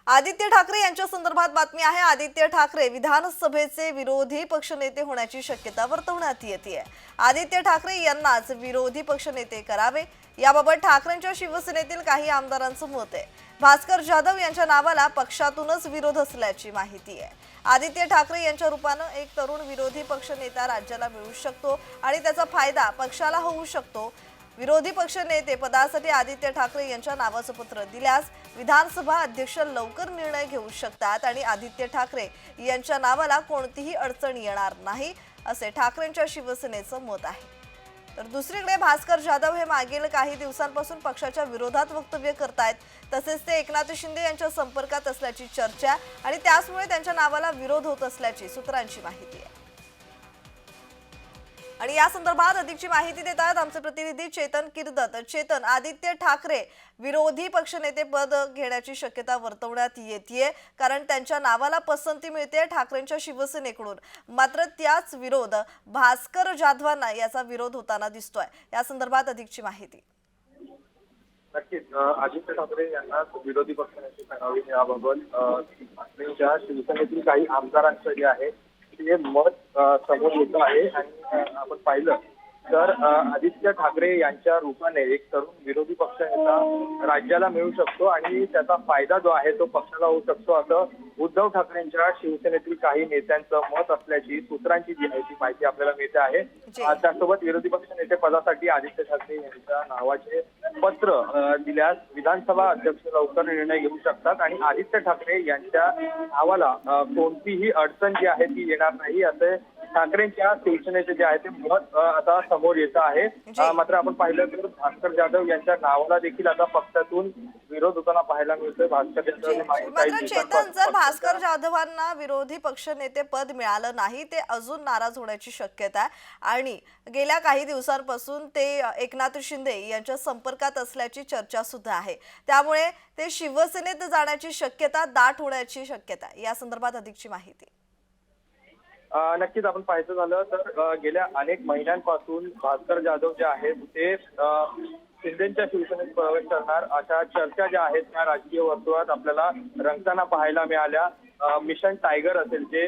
आदित्य ठाकरे यांच्या संदर्भात बातमी आहे। आदित्य ठाकरे विधानसभेचे विरोधी पक्षनेते होण्याची शक्यता वर्तवण्यात येते। आदित्य ठाकरे यांनाच विरोधी पक्षनेते करावे याबाबत ठाकरेंच्या शिवसेनेतील काही आमदारांचं मत आहे। भास्कर जाधव यांच्या नावाला पक्षातूनच विरोध असल्याची माहिती आहे। आदित्य ठाकरे यांच्या रूपाने एक तरुण विरोधी पक्षनेता राज्याला मिळू शकतो आणि त्याचा फायदा पक्षाला होऊ शकतो। विरोधी पक्ष नेते पदासाठी आदित्य ठाकरे यांच्या नावाचं पत्र दिल्यास विधानसभा अध्यक्ष लवकर निर्णय घेऊ शकतात आणि आदित्य ठाकरे यांच्या नावाला कोणतीही अडचण येणार नाही असे ठाकरेंच्या शिवसेनेचं मत आहे। तर दुसरीकडे भास्कर जाधव हे मागील काही दिवसांपासून पक्षाच्या विरोधात वक्तव्य करतायत। तसेच ते एकनाथ शिंदे यांच्या संपर्कात असल्याची चर्चा आणि त्यामुळे त्यांच्या नावाला विरोध होत असल्याची सूत्रांची माहिती आहे। आणि या संदर्भात अधिकची माहिती देत आहेत आमचे प्रतिनिधी चेतन किर्दत। चेतन, आदित्य ठाकरे विरोधी पक्षनेते पद घेण्याची शक्यता वर्तवण्यात येते कारण त्यांच्या नावाला पसंती मिळते ठाकरेंच्या शिवसेनेकडून। मात्र त्याच विरोध भास्कर जाधवांना याचा विरोध होताना दिसतोय। या संदर्भात अधिकची माहिती। नक्कीच आदित्य ठाकरे यांना विरोधी पक्षनेते करावे याबाबत ठाकरेंच्या शिवसेनेतील काही आमदारांचं जे आहे ते मत समोर येत आहे। आणि आपण पाहिलं तर आदित्य ठाकरे यांच्या रूपाने एक तरुण विरोधी पक्षनेता राज्याला मिळू शकतो आणि त्याचा फायदा जो आहे तो पक्षाला होऊ शकतो असं उद्धव ठाकरेंच्या शिवसेनेतील काही नेत्यांचं मत असल्याची सूत्रांची जी आहे ती माहिती आपल्याला मिळते आहे। त्यासोबत विरोधी पक्षनेते पदासाठी आदित्य ठाकरे यांच्या नावाचे पत्र दिल्यास विधानसभा अध्यक्ष लवकर निर्णय घेऊ शकतात आणि आदित्य ठाकरे यांच्या नावाला कोणतीही अडचण जी आहे ती येणार नाही असे ठाकरेंच्या शिवसेनेचे जे आहे ते मत आता समोर येत आहे। मात्र आपण पाहिलं तर भास्कर जाधव यांच्या नावाला देखील आता पक्षातून विरोध होताना पाहायला मिळतोय। भास्कर मात्र चेतन, जर भास्कर जाधवांना विरोधी पक्षनेते पद मिळालं नाही ते अजून नाराज होण्याची शक्यता आहे आणि गेल्या काही दिवसांपासून ते एकनाथ शिंदे यांच्या संपर्कात असल्याची चर्चा सुद्धा आहे। त्यामुळे ते शिवसेनेत जाण्याची शक्यता, दाट होण्याची शक्यता आहे। या संदर्भात अधिकची माहिती। नक्कीच आपण पाहायचं झालं तर गेल्या अनेक महिन्यांपासून भास्कर जाधव जे आहेत ते शिंदेच्या शिवसेनेत प्रवेश करणार अशा चर्चा ज्या आहेत त्या राजकीय वर्तुळात आपल्याला रंगताना पाहायला मिळाल्या। मिशन टायगर असेल जे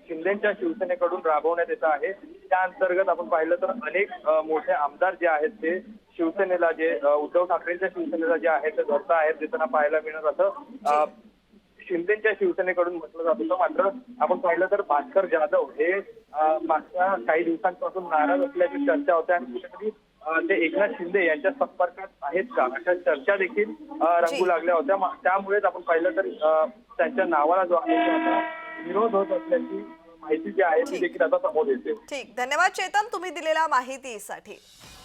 शिंदेच्या शिवसेनेकडून राबवण्यात येत आहे त्या अंतर्गत आपण पाहिलं तर अनेक मोठे आमदार जे आहेत ते शिवसेनेला जे उद्धव ठाकरेंच्या शिवसेनेला जे आहे ते धरता आहेत देताना पाहायला मिळणार असं शिंदेच्या शिवसेनेकडून म्हटलं जात होतं। मात्र आपण पाहिलं तर भास्कर जाधव हे मागच्या काही दिवसांपासून नाराज असल्याची चर्चा होते आणि कुठेतरी ते एकनाथ शिंदे यांच्या संपर्कात आहेत का अशा चर्चा देखील रंगू लागल्या होत्या। त्यामुळेच आपण पाहिलं तर त्यांच्या नावाला जो आहे आता विरोध होत असल्याची माहिती जी आहे ती देखील आता समोर येते। ठीक, धन्यवाद चेतन तुम्ही दिलेल्या माहितीसाठी।